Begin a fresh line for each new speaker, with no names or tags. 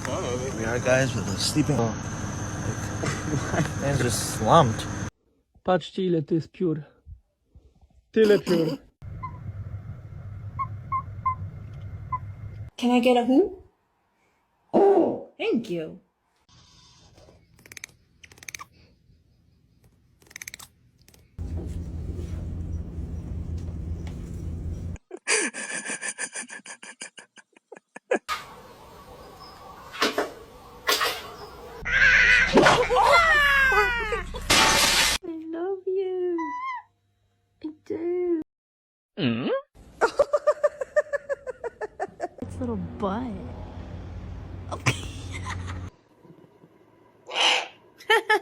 Here we are, guys, with a sleeping. Man's just slumped.
Patrzcie, ile tu jest piór. Tyle piór.
Can I get a who? Oh, thank you. I love you. I do. Its little butt. Okay.